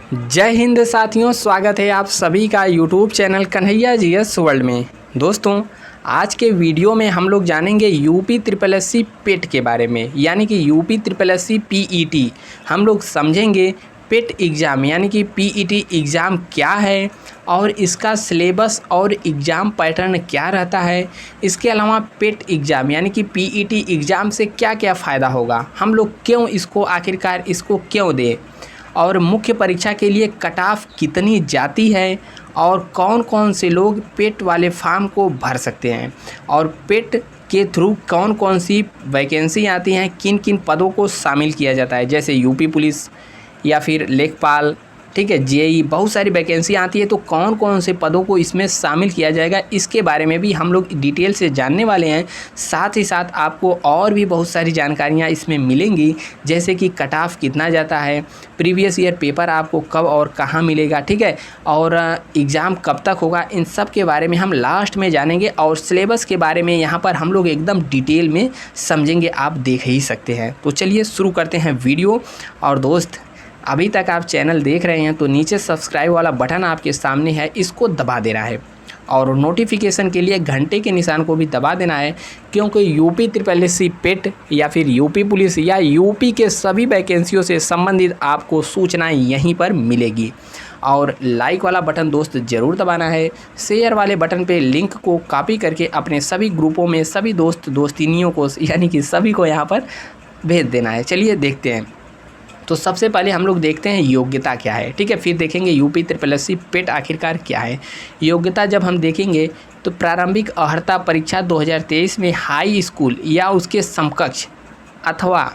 जय हिंद साथियों, स्वागत है आप सभी का YouTube channel Kanhaiya GS world में। दोस्तों, आज के वीडियो में हम लोग जानेंगे यूपी ट्रिपल एससी पेट के बारे में, यानी कि यूपी ट्रिपल एससी पीईटी। हम लोग समझेंगे पेट एग्ज़ाम यानी कि पीईटी एग्ज़ाम क्या है और इसका सिलेबस और एग्ज़ाम पैटर्न क्या रहता है। इसके अलावा पेट एग्ज़ाम यानी कि पीईटी एग्ज़ाम से क्या क्या फ़ायदा होगा, हम लोग क्यों इसको आखिरकार इसको क्यों दें, और मुख्य परीक्षा के लिए कट ऑफ कितनी जाती है और कौन कौन से लोग पेट वाले फॉर्म को भर सकते हैं और पेट के थ्रू कौन कौन सी वैकेंसी आती हैं, किन किन पदों को शामिल किया जाता है, जैसे यूपी पुलिस या फिर लेखपाल, ठीक है, जेई, बहुत सारी वैकेंसी आती है। तो कौन कौन से पदों को इसमें शामिल किया जाएगा, इसके बारे में भी हम लोग डिटेल से जानने वाले हैं। साथ ही साथ आपको और भी बहुत सारी जानकारियां इसमें मिलेंगी, जैसे कि कट ऑफ कितना जाता है, प्रीवियस ईयर पेपर आपको कब और कहां मिलेगा, ठीक है, और एग्ज़ाम कब तक होगा, इन सब के बारे में हम लास्ट में जानेंगे। और सिलेबस के बारे में यहाँ पर हम लोग एकदम डिटेल में समझेंगे, आप देख ही सकते हैं। तो चलिए शुरू करते हैं वीडियो। और दोस्त, अभी तक आप चैनल देख रहे हैं तो नीचे सब्सक्राइब वाला बटन आपके सामने है, इसको दबा देना है और नोटिफिकेशन के लिए घंटे के निशान को भी दबा देना है, क्योंकि यूपी ट्रिपल एससी पेट या फिर यूपी पुलिस या यूपी के सभी वैकेंसियों से संबंधित आपको सूचनाएं यहीं पर मिलेगी। और लाइक वाला बटन दोस्त ज़रूर दबाना है। शेयर वाले बटन पे लिंक को कॉपी करके अपने सभी ग्रुपों में सभी दोस्त दोस्तिनियों को यानी कि सभी को यहाँ पर भेज देना है। चलिए देखते हैं। तो सबसे पहले हम लोग देखते हैं योग्यता क्या है, ठीक है, फिर देखेंगे यूपी ट्रिपल एससी पेट आखिरकार क्या है। योग्यता जब हम देखेंगे तो प्रारंभिक अर्हता परीक्षा 2023 में हाई स्कूल या उसके समकक्ष अथवा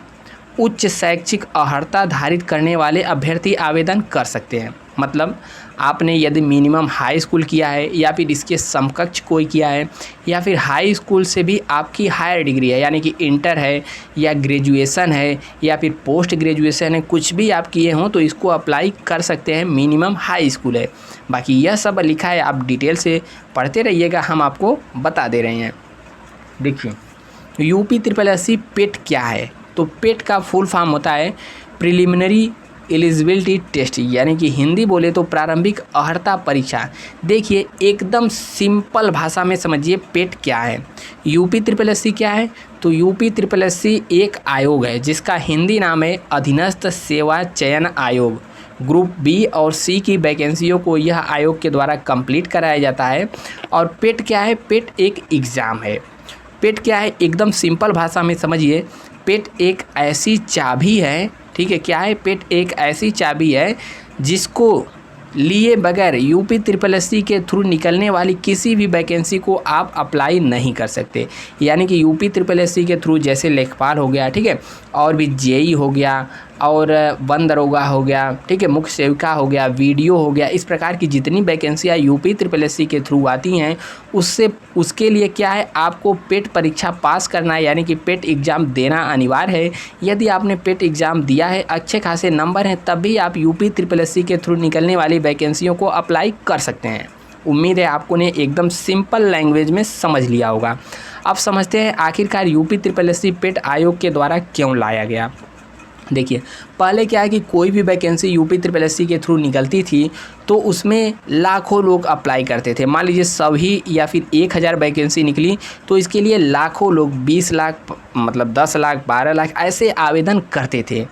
उच्च शैक्षिक अर्हता धारित करने वाले अभ्यर्थी आवेदन कर सकते हैं। मतलब आपने यदि मिनिमम हाई स्कूल किया है या फिर इसके समकक्ष कोई किया है या फिर हाई स्कूल से भी आपकी हायर डिग्री है, यानी कि इंटर है या ग्रेजुएशन है या फिर पोस्ट ग्रेजुएशन है, कुछ भी आप किए हों तो इसको अप्लाई कर सकते हैं। मिनिमम हाई स्कूल है, बाकी यह सब लिखा है, आप डिटेल से पढ़ते रहिएगा, हम आपको बता दे रहे हैं। देखिए यूपी ट्रिपल एससी पेट क्या है। तो पेट का फुल फॉर्म होता है प्रिलिमिनरी एलिजिबिलिटी टेस्ट, यानी कि हिंदी बोले तो प्रारंभिक अर्हता परीक्षा। देखिए एकदम सिंपल भाषा में समझिए पेट क्या है। यूपी ट्रिपल एससी क्या है, तो यूपी ट्रिपल एससी एक आयोग है जिसका हिंदी नाम है अधीनस्थ सेवा चयन आयोग। ग्रुप बी और सी की वैकेंसियों को यह आयोग के द्वारा कंप्लीट कराया जाता है। और पेट क्या है, पेट एक एग्ज़ाम है। पेट क्या है, एकदम सिंपल भाषा में समझिए, पेट एक ऐसी चाबी है, ठीक है, क्या है, पेट एक ऐसी चाबी है जिसको लिए बगैर यूपी ट्रिपल एससी के थ्रू निकलने वाली किसी भी वैकेंसी को आप अप्लाई नहीं कर सकते। यानी कि यूपी ट्रिपल एससी के थ्रू जैसे लेखपाल हो गया, ठीक है, और भी जेई हो गया और वन दरोगा हो गया, ठीक है, मुख्य सेविका हो गया, वीडियो हो गया, इस प्रकार की जितनी वैकेंसियाँ यूपी ट्रिपल एससी के थ्रू आती हैं उसके लिए क्या है, आपको पेट परीक्षा पास करना है, यानी कि पेट एग्ज़ाम देना अनिवार्य है। यदि आपने पेट एग्ज़ाम दिया है, अच्छे खासे नंबर हैं, तब भी आप यूपी ट्रिपल एससी के थ्रू निकलने वाली वैकेंसियों को अप्लाई कर सकते हैं। उम्मीद है आपको ने एकदम सिंपल लैंग्वेज में समझ लिया होगा। अब समझते हैं आखिरकार यूपी ट्रिपल एससी पेट आयोग के द्वारा क्यों लाया गया। देखिए पहले क्या है कि कोई भी वैकेंसी यूपी ट्रिपल एससी के थ्रू निकलती थी तो उसमें लाखों लोग अप्लाई करते थे। मान लीजिए सभी या फिर 1000 वैकेंसी निकली तो इसके लिए लाखों लोग 20 लाख मतलब 10 लाख 12 लाख ऐसे आवेदन करते थे,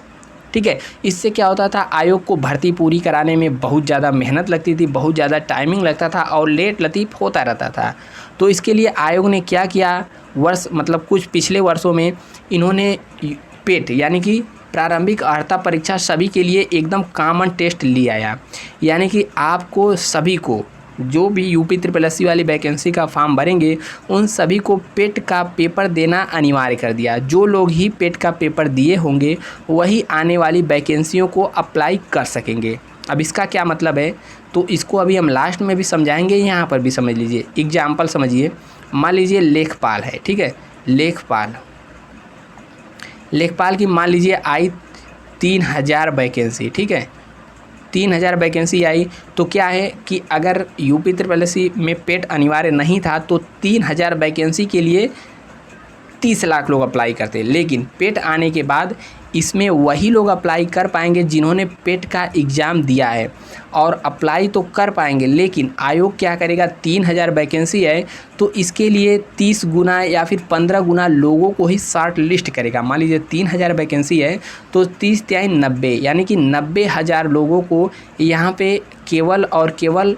ठीक है। इससे क्या होता था, आयोग को भर्ती पूरी कराने में बहुत ज़्यादा मेहनत लगती थी, बहुत ज़्यादा टाइमिंग लगता था और लेट लतीफ़ होता रहता था। तो इसके लिए आयोग ने क्या किया, कुछ पिछले वर्षों में इन्होंने पेट यानी कि प्रारंभिक अर्हता परीक्षा सभी के लिए एकदम कॉमन टेस्ट ले आया। यानी कि आपको सभी को जो भी यूपी ट्रिपल एससी वाली वैकेंसी का फॉर्म भरेंगे उन सभी को पेट का पेपर देना अनिवार्य कर दिया। जो लोग ही पेट का पेपर दिए होंगे वही आने वाली वैकेंसियों को अप्लाई कर सकेंगे। अब इसका क्या मतलब है, तो इसको अभी हम लास्ट में भी समझाएंगे, यहाँ पर भी समझ लीजिए। एग्जाम्पल समझिए, मान लीजिए लेखपाल है, ठीक है, लेखपाल की मान लीजिए आई 3000 वैकेंसी, ठीक है, 3000 वैकेंसी आई। तो क्या है कि अगर यूपी ट्रिपल एससी में पेट अनिवार्य नहीं था तो 3000 वैकेंसी के लिए 30 लाख लोग अप्लाई करते, लेकिन पेट आने के बाद इसमें वही लोग अप्लाई कर पाएंगे जिन्होंने पेट का एग्ज़ाम दिया है, और अप्लाई तो कर पाएंगे, लेकिन आयोग क्या करेगा, 3000 वैकेंसी है तो इसके लिए 30 गुना या फिर 15 गुना लोगों को ही शॉर्ट लिस्ट करेगा। मान लीजिए 3000 वैकेंसी है तो 30 तिहाई 90, यानी कि 90,000 लोगों को यहाँ पे केवल और केवल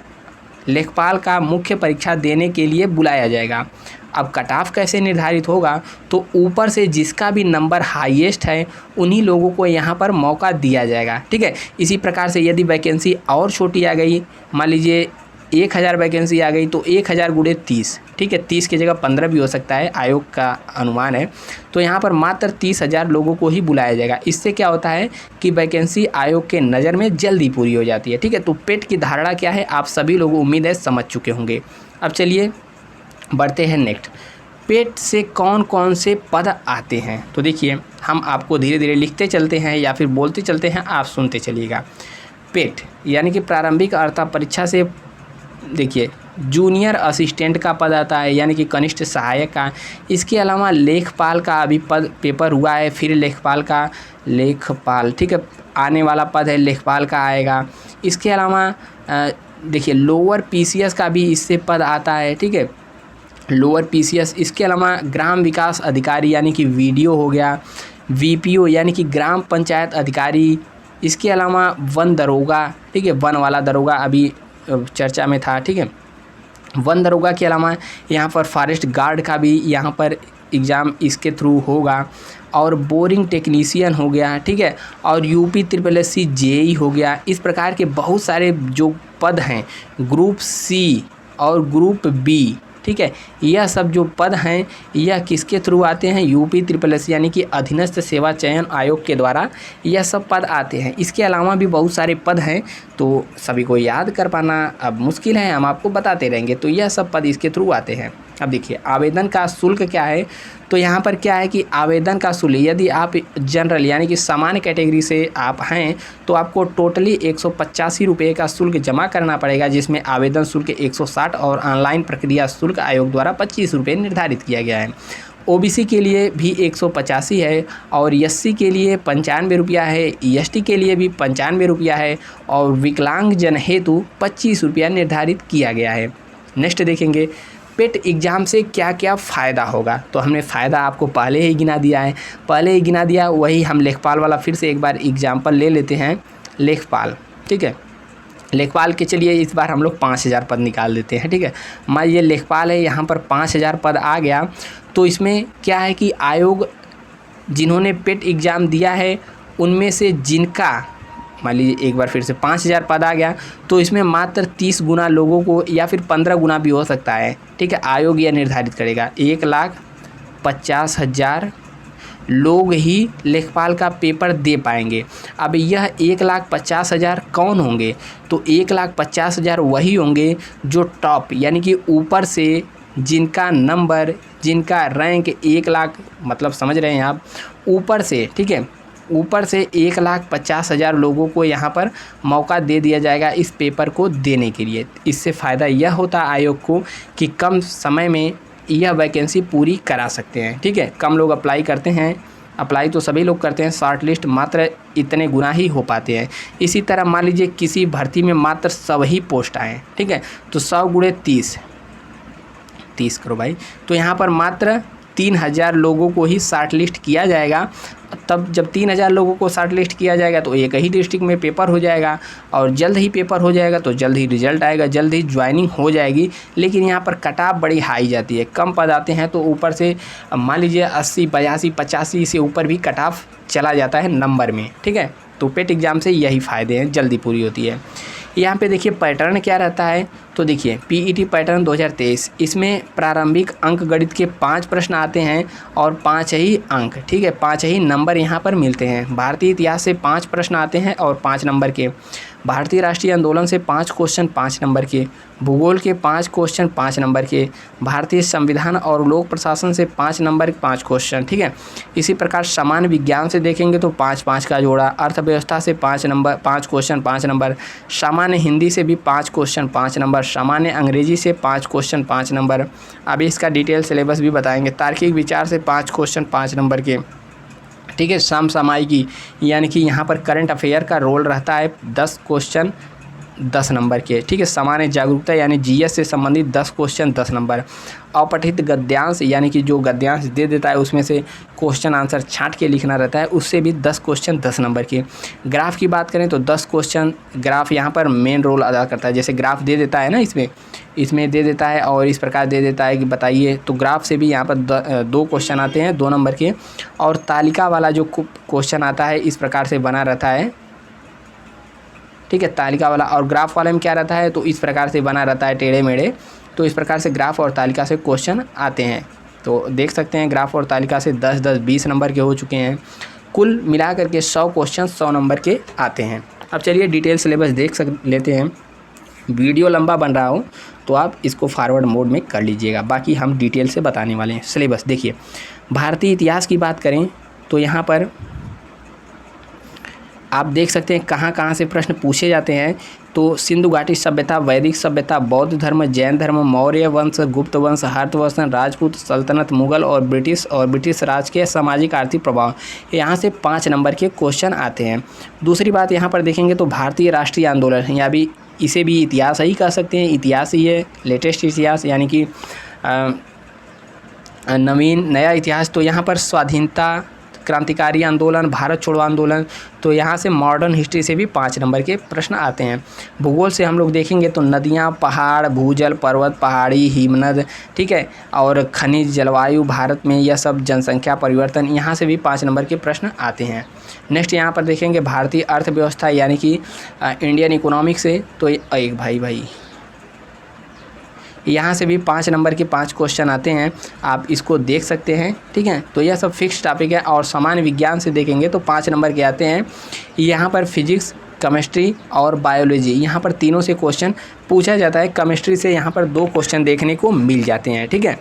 लेखपाल का मुख्य परीक्षा देने के लिए बुलाया जाएगा। अब कट ऑफ कैसे निर्धारित होगा, तो ऊपर से जिसका भी नंबर हाईएस्ट है उन्हीं लोगों को यहाँ पर मौका दिया जाएगा। ठीक है, इसी प्रकार से यदि वैकेंसी और छोटी आ गई, मान लीजिए 1000 वैकेंसी आ गई तो 1000 गुणे 30, ठीक है, 30 की जगह 15 भी हो सकता है, आयोग का अनुमान है। तो यहाँ पर मात्र 30,000 लोगों को ही बुलाया जाएगा। इससे क्या होता है कि वैकेंसी आयोग के नज़र में जल्दी पूरी हो जाती है। ठीक है, तो पेट की धारणा क्या है आप सभी लोग उम्मीद है समझ चुके होंगे। अब चलिए बढ़ते हैं नेक्स्ट, पेट से कौन कौन से पद आते हैं। तो देखिए हम आपको धीरे धीरे लिखते चलते हैं या फिर बोलते चलते हैं, आप सुनते चलिएगा। पेट यानी कि प्रारंभिक अर्हता परीक्षा से देखिए जूनियर असिस्टेंट का पद आता है, यानी कि कनिष्ठ सहायक का। इसके अलावा लेखपाल का अभी पद पेपर हुआ है, फिर लेखपाल का लेखपाल, ठीक है, आने वाला पद है लेखपाल का आएगा। इसके अलावा देखिए लोअर पीसीएस का भी इससे पद आता है। ठीक है, लोअर पीसीएस। इसके अलावा ग्राम विकास अधिकारी यानी कि वीडीओ हो गया, वीपीओ यानी कि ग्राम पंचायत अधिकारी। इसके अलावा वन दरोगा, ठीक है, वन वाला दरोगा अभी चर्चा में था। ठीक है, वन दरोगा के अलावा यहाँ पर फॉरेस्ट गार्ड का भी यहाँ पर एग्ज़ाम इसके थ्रू होगा, और बोरिंग टेक्नीशियन हो गया। ठीक है, और UP-SSC जेई हो गया। इस प्रकार के बहुत सारे जो पद हैं, ग्रुप सी और ग्रुप बी, ठीक है, यह सब जो पद हैं यह किसके थ्रू आते हैं, UP-SSC यानी कि अधीनस्थ सेवा चयन आयोग के द्वारा यह सब पद आते हैं। इसके अलावा भी बहुत सारे पद हैं, तो सभी को याद कर पाना अब मुश्किल है, हम आपको बताते रहेंगे। तो यह सब पद इसके थ्रू आते हैं। अब देखिए आवेदन का शुल्क क्या है, तो यहाँ पर क्या है कि आवेदन का शुल्क, यदि आप जनरल यानी कि सामान्य कैटेगरी से आप हैं तो आपको टोटली 185 रुपये का शुल्क जमा करना पड़ेगा, जिसमें आवेदन शुल्क 160 और ऑनलाइन प्रक्रिया शुल्क आयोग द्वारा 25 रुपये निर्धारित किया गया है। OBC के लिए भी 185 है, और SC के लिए 95 रुपया है, ST के लिए भी 95 रुपया है, और विकलांग जन हेतु 25 रुपया निर्धारित किया गया है। नेक्स्ट देखेंगे पेट एग्ज़ाम से क्या क्या फ़ायदा होगा। तो हमने फ़ायदा आपको पहले ही गिना दिया है, वही हम लेखपाल वाला फिर से एक बार एग्जाम्पल ले लेते हैं। लेखपाल, ठीक है, लेखपाल के चलिए इस बार हम लोग 5000 पद निकाल देते हैं। ठीक है, मान ये लेखपाल है, यहाँ पर 5000 पद आ गया। तो इसमें क्या है कि आयोग जिन्होंने पेट एग्ज़ाम दिया है उनमें से जिनका, मान लीजिए एक बार फिर से 5000 पद आ गया, तो इसमें मात्र 30 गुना लोगों को या फिर 15 गुना भी हो सकता है। ठीक है, आयोग यह निर्धारित करेगा 1,50,000 लोग ही लेखपाल का पेपर दे पाएंगे। अब यह 1,50,000 कौन होंगे, तो 1,50,000 वही होंगे जो टॉप यानी कि ऊपर से जिनका नंबर, जिनका रैंक 1 लाख, मतलब समझ रहे हैं आप, ऊपर से, ठीक है, ऊपर से 1,50,000 लोगों को यहाँ पर मौका दे दिया जाएगा इस पेपर को देने के लिए। इससे फ़ायदा यह होता है आयोग को कि कम समय में यह वैकेंसी पूरी करा सकते हैं। ठीक है, कम लोग अप्लाई करते हैं, अप्लाई तो सभी लोग करते हैं, शॉर्ट लिस्ट मात्र इतने गुना ही हो पाते हैं। इसी तरह मान लीजिए किसी भर्ती में मात्र 100 ही पोस्ट आए, ठीक है, तो 100 गुणे 30 करो भाई, तो यहाँ पर मात्र 3000 लोगों को ही शॉर्ट लिस्ट किया जाएगा। तब जब 3000 लोगों को शॉर्ट लिस्ट किया जाएगा तो एक ही डिस्ट्रिक्ट में पेपर हो जाएगा, और जल्द ही पेपर हो जाएगा तो जल्द ही रिजल्ट आएगा, जल्द ही ज्वाइनिंग हो जाएगी। लेकिन यहाँ पर कट ऑफ बड़ी हाई जाती है, कम पद आते हैं तो ऊपर से मान लीजिए 80, 82, 85 से ऊपर भी कट ऑफ चला जाता है नंबर में। ठीक है, तो पेट एग्ज़ाम से यही फ़ायदे हैं, जल्दी पूरी होती है। यहाँ पे देखिए पैटर्न क्या रहता है, तो देखिए PET पैटर्न 2023, इसमें प्रारंभिक अंक गणित के 5 प्रश्न आते हैं और 5 ही अंक, ठीक है, 5 ही नंबर यहाँ पर मिलते हैं। भारतीय इतिहास से 5 प्रश्न आते हैं और 5 नंबर के, भारतीय राष्ट्रीय आंदोलन से 5 क्वेश्चन 5 नंबर के, भूगोल के 5 क्वेश्चन 5 नंबर के, भारतीय संविधान और लोक प्रशासन से 5 नंबर 5 क्वेश्चन। ठीक है, इसी प्रकार सामान्य विज्ञान से देखेंगे तो 5-5 का जोड़ा, अर्थव्यवस्था से 5 नंबर 5 क्वेश्चन 5 नंबर, सामान्य हिंदी से भी 5 क्वेश्चन 5 नंबर, सामान्य अंग्रेजी से 5 क्वेश्चन 5 अभी इसका डिटेल सिलेबस भी बताएंगे। तार्किक विचार से 5 क्वेश्चन 5 नंबर के, ठीक है। समसामयिकी यानी कि यहाँ पर करंट अफेयर का रोल रहता है 10 क्वेश्चन 10 नंबर के, ठीक है। सामान्य जागरूकता यानी जीएस से संबंधित 10 क्वेश्चन 10 नंबर। अपठित गद्यांश यानी कि जो गद्यांश दे देता है उसमें से क्वेश्चन आंसर छांट के लिखना रहता है, उससे भी 10 क्वेश्चन 10 नंबर के। ग्राफ की बात करें तो 10 क्वेश्चन ग्राफ यहाँ पर मेन रोल अदा करता है। जैसे ग्राफ दे देता है ना, इसमें दे देता है और इस प्रकार दे देता है कि बताइए, तो ग्राफ से भी यहाँ पर 2 क्वेश्चन आते हैं 2 नंबर के। और तालिका वाला जो क्वेश्चन आता है इस प्रकार से बना रहता है, ठीक है। तालिका वाला और ग्राफ वाले में क्या रहता है, तो इस प्रकार से बना रहता है टेढ़े मेढ़े। तो इस प्रकार से ग्राफ और तालिका से क्वेश्चन आते हैं। तो देख सकते हैं ग्राफ और तालिका से 10-10 20 नंबर के हो चुके हैं। कुल मिलाकर के 100 क्वेश्चन 100 नंबर के आते हैं। अब चलिए डिटेल सिलेबस लेते हैं। वीडियो लंबा बन रहा हो तो आप इसको फॉरवर्ड मोड में कर लीजिएगा, बाकी हम डिटेल से बताने वाले हैं। सिलेबस देखिए, भारतीय इतिहास की बात करें तो यहाँ पर आप देख सकते हैं कहाँ कहाँ से प्रश्न पूछे जाते हैं। तो सिंधु घाटी सभ्यता, वैदिक सभ्यता, बौद्ध धर्म, जैन धर्म, मौर्य वंश, गुप्त वंश, हर्षवर्ष, राजपूत सल्तनत, मुगल और ब्रिटिश राज के सामाजिक आर्थिक प्रभाव, यहाँ से 5 नंबर के क्वेश्चन आते हैं। दूसरी बात यहाँ पर देखेंगे तो भारतीय राष्ट्रीय आंदोलन, या भी इसे भी इतिहास ही कह सकते हैं, इतिहास ही है, लेटेस्ट इतिहास यानी कि नवीन नया इतिहास। तो यहाँ पर स्वाधीनता क्रांतिकारी आंदोलन, भारत छोड़ो आंदोलन, तो यहाँ से मॉडर्न हिस्ट्री से भी 5 नंबर के प्रश्न आते हैं। भूगोल से हम लोग देखेंगे तो नदियाँ, पहाड़, भूजल, पर्वत, पहाड़ी, हिमनद, ठीक है, और खनिज, जलवायु भारत में, यह सब, जनसंख्या परिवर्तन, यहाँ से भी 5 नंबर के प्रश्न आते हैं। नेक्स्ट यहाँ पर देखेंगे भारतीय अर्थव्यवस्था यानी कि इंडियन इकोनॉमिक्स से, तो एक भाई यहाँ से भी 5 नंबर के 5 क्वेश्चन आते हैं, आप इसको देख सकते हैं, ठीक है। तो यह सब फिक्स टॉपिक है। और सामान्य विज्ञान से देखेंगे तो 5 नंबर के आते हैं। यहाँ पर फिजिक्स, केमिस्ट्री और बायोलॉजी, यहाँ पर तीनों से क्वेश्चन पूछा जाता है। केमिस्ट्री से यहाँ पर 2 क्वेश्चन देखने को मिल जाते हैं, ठीक है।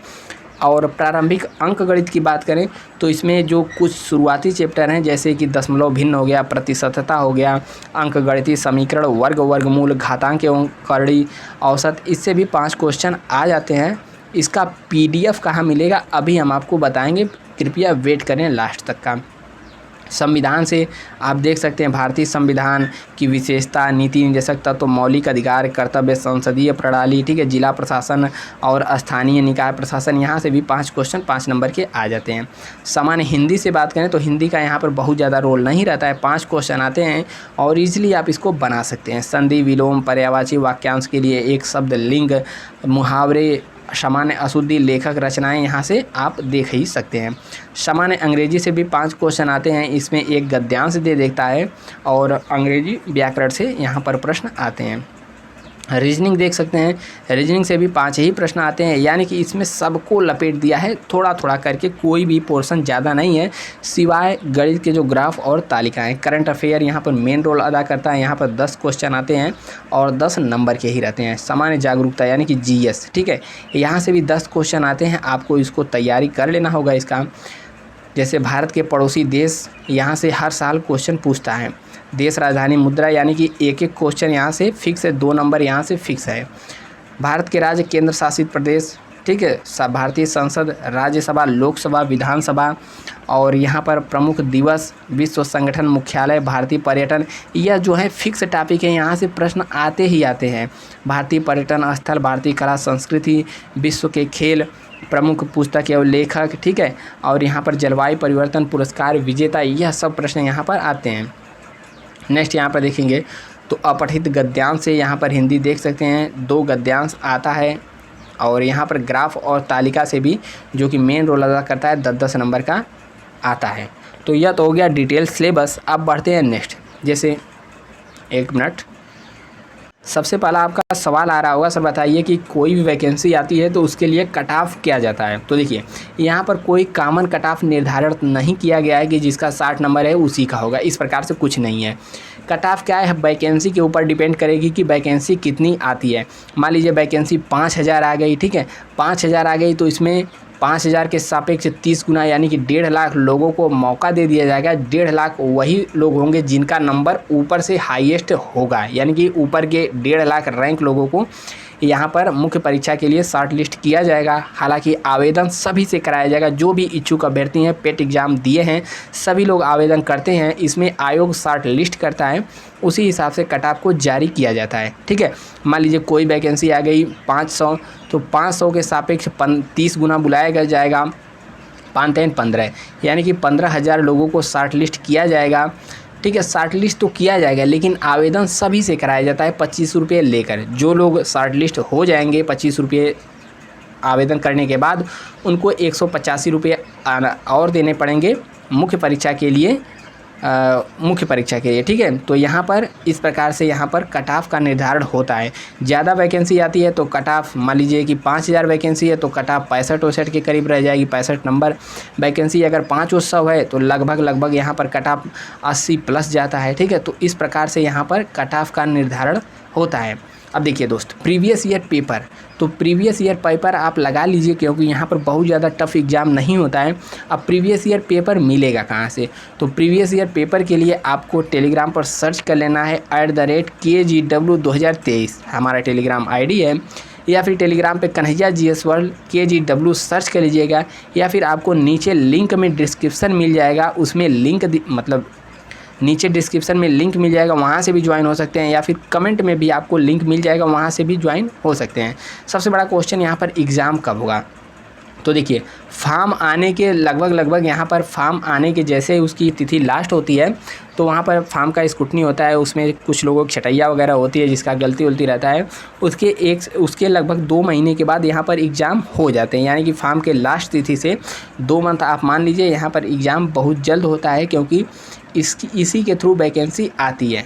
और प्रारंभिक अंकगणित की बात करें तो इसमें जो कुछ शुरुआती चैप्टर हैं जैसे कि दशमलव भिन्न हो गया, प्रतिशतता हो गया, अंकगणितीय समीकरण, वर्ग, वर्गमूल, घातांक एवं करड़ी, औसत, इससे भी 5 क्वेश्चन आ जाते हैं। इसका PDF कहाँ मिलेगा अभी हम आपको बताएंगे, कृपया वेट करें लास्ट तक का। संविधान से आप देख सकते हैं भारतीय संविधान की विशेषता, नीति निर्देशक तत्व, मौलिक अधिकार, कर्तव्य, संसदीय प्रणाली, ठीक है, जिला प्रशासन और स्थानीय निकाय प्रशासन, यहाँ से भी 5 क्वेश्चन 5 नंबर के आ जाते हैं। सामान्य हिंदी से बात करें तो हिंदी का यहाँ पर बहुत ज़्यादा रोल नहीं रहता है, 5 क्वेश्चन आते हैं और ईजिली आप इसको बना सकते हैं। संधि, विलोम, पर्यायवाची वाक्यांश के लिए एक शब्द, लिंग, मुहावरे, सामान्य अशुद्धि, लेखक रचनाएं, यहाँ से आप देख ही सकते हैं। सामान्य अंग्रेजी से भी 5 क्वेश्चन आते हैं, इसमें एक गद्यांश दे देता है और अंग्रेजी व्याकरण से यहाँ पर प्रश्न आते हैं। रीजनिंग देख सकते हैं, रीजनिंग से भी 5 ही प्रश्न आते हैं, यानी कि इसमें सबको लपेट दिया है थोड़ा थोड़ा करके, कोई भी पोर्शन ज़्यादा नहीं है सिवाय गणित के जो ग्राफ और तालिकाएं। करंट अफेयर यहाँ पर मेन रोल अदा करता है, यहाँ पर 10 क्वेश्चन आते हैं और 10 नंबर के ही रहते हैं। सामान्य जागरूकता यानी कि GS, ठीक है, यहाँ से भी 10 क्वेश्चन आते हैं, आपको इसको तैयारी कर लेना होगा इसका। जैसे भारत के पड़ोसी देश, यहाँ से हर साल क्वेश्चन पूछता है। देश, राजधानी, मुद्रा, यानी कि एक क्वेश्चन यहाँ से फिक्स है, 2 नंबर यहाँ से फिक्स है। भारत के राज्य, केंद्र शासित प्रदेश, ठीक है, भारतीय संसद, राज्यसभा, लोकसभा, विधानसभा, और यहाँ पर प्रमुख दिवस, विश्व संगठन मुख्यालय, भारतीय पर्यटन, यह जो है फिक्स टॉपिक है, यहाँ से प्रश्न आते ही आते हैं। भारतीय पर्यटन स्थल, भारतीय कला संस्कृति, विश्व के खेल, प्रमुख पुस्तक एवं लेखक, ठीक है, और यहाँ पर जलवायु परिवर्तन पुरस्कार विजेता, यह सब प्रश्न यहाँ पर आते हैं। नेक्स्ट यहाँ पर देखेंगे तो अपठित गद्यांश से यहाँ पर हिंदी देख सकते हैं 2 गद्यांश आता है, और यहाँ पर ग्राफ और तालिका से भी जो कि मेन रोल अदा करता है 10-10 नंबर का आता है। तो यह तो हो गया डिटेल सिलेबस। अब बढ़ते हैं नेक्स्ट। जैसे 1 मिनट, सबसे पहला आपका सवाल आ रहा होगा, सर बताइए कि कोई भी वैकेंसी आती है तो उसके लिए कट ऑफ क्या जाता है। तो देखिए यहाँ पर कोई कॉमन कट ऑफ निर्धारित नहीं किया गया है कि जिसका 60 नंबर है उसी का होगा, इस प्रकार से कुछ नहीं है। कट ऑफ क्या है, वैकेंसी के ऊपर डिपेंड करेगी कि वैकेंसी कितनी आती है। मान लीजिए वैकेंसी 5000 आ गई, ठीक है, 5000 आ गई तो इसमें 5000 के सापेक्ष 30 गुना यानी कि 1.5 लाख लोगों को मौका दे दिया जाएगा। 1.5 लाख वही लोग होंगे जिनका नंबर ऊपर से हाईएस्ट होगा, यानी कि ऊपर के 1.5 लाख रैंक लोगों को यहाँ पर मुख्य परीक्षा के लिए शॉर्ट लिस्ट किया जाएगा। हालांकि आवेदन सभी से कराया जाएगा, जो भी इच्छुक अभ्यर्थी हैं, पेट एग्ज़ाम दिए हैं, सभी लोग आवेदन करते हैं। इसमें आयोग शॉर्ट लिस्ट करता है, उसी हिसाब से कट ऑफ को जारी किया जाता है। ठीक है, मान लीजिए कोई वैकेंसी आ गई 500, तो 500 के सापेक्ष 30 गुना बुलाया जाएगा, 5×15 यानी कि 15,000 लोगों को शॉर्ट लिस्ट किया जाएगा। ठीक है, शॉर्ट लिस्ट तो किया जाएगा, लेकिन आवेदन सभी से कराया जाता है 25 रुपये लेकर। जो लोग शॉर्ट लिस्ट हो जाएंगे 25 रुपये आवेदन करने के बाद, उनको 185 रुपये और देने पड़ेंगे मुख्य परीक्षा के लिए, ठीक है। तो यहाँ पर इस प्रकार से यहाँ पर कट ऑफ का निर्धारण होता है। ज़्यादा वैकेंसी आती है तो कट ऑफ, मान लीजिए कि 5,000 वैकेंसी है तो कट ऑफ 65-68 के करीब रह जाएगी, 65 नंबर। वैकेंसी अगर 500 है तो लगभग यहाँ पर कट ऑफ 80 प्लस जाता है। ठीक है, तो इस प्रकार से यहाँ पर कट ऑफ का निर्धारण होता है। अब देखिए दोस्त, प्रीवियस ईयर पेपर, तो प्रीवियस ईयर पेपर आप लगा लीजिए, क्योंकि यहाँ पर बहुत ज़्यादा टफ एग्ज़ाम नहीं होता है। अब प्रीवियस ईयर पेपर मिलेगा कहाँ से? तो प्रीवियस ईयर पेपर के लिए आपको टेलीग्राम पर सर्च कर लेना है @KGW 2023 हमारा टेलीग्राम आईडी है, या फिर टेलीग्राम पे Kanhaiya GS world KGW search कर लीजिएगा, या फिर आपको नीचे लिंक में डिस्क्रिप्शन मिल जाएगा, उसमें लिंक मतलब नीचे डिस्क्रिप्शन में लिंक मिल जाएगा, वहाँ से भी ज्वाइन हो सकते हैं, या फिर कमेंट में भी आपको लिंक मिल जाएगा, वहाँ से भी ज्वाइन हो सकते हैं। सबसे बड़ा क्वेश्चन यहाँ पर एग्ज़ाम कब होगा? तो देखिए, फॉर्म आने के लगभग यहाँ पर फॉर्म आने के जैसे उसकी तिथि लास्ट होती है, तो वहाँ पर फॉर्म का स्क्रूटनी होता है। उसमें कुछ लोगों की छटैया वगैरह होती है, जिसका गलती उलती रहता है, उसके लगभग 2 महीने के बाद यहाँ पर एग्ज़ाम हो जाते हैं। यानी कि फॉर्म के लास्ट तिथि से 2 मंथ आप मान लीजिए, यहाँ पर एग्ज़ाम बहुत जल्द होता है, क्योंकि इसी के थ्रू वैकेंसी आती है।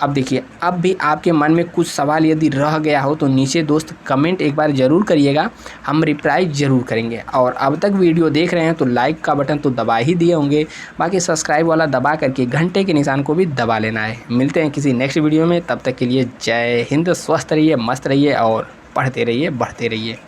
अब देखिए, अब भी आपके मन में कुछ सवाल यदि रह गया हो तो नीचे दोस्त कमेंट एक बार ज़रूर करिएगा, हम रिप्लाई ज़रूर करेंगे। और अब तक वीडियो देख रहे हैं तो लाइक का बटन तो दबा ही दिए होंगे, बाकी सब्सक्राइब वाला दबा करके घंटे के निशान को भी दबा लेना है। मिलते हैं किसी नेक्स्ट वीडियो में, तब तक के लिए जय हिंद, स्वस्थ रहिए, मस्त रहिए और पढ़ते रहिए, बढ़ते रहिए।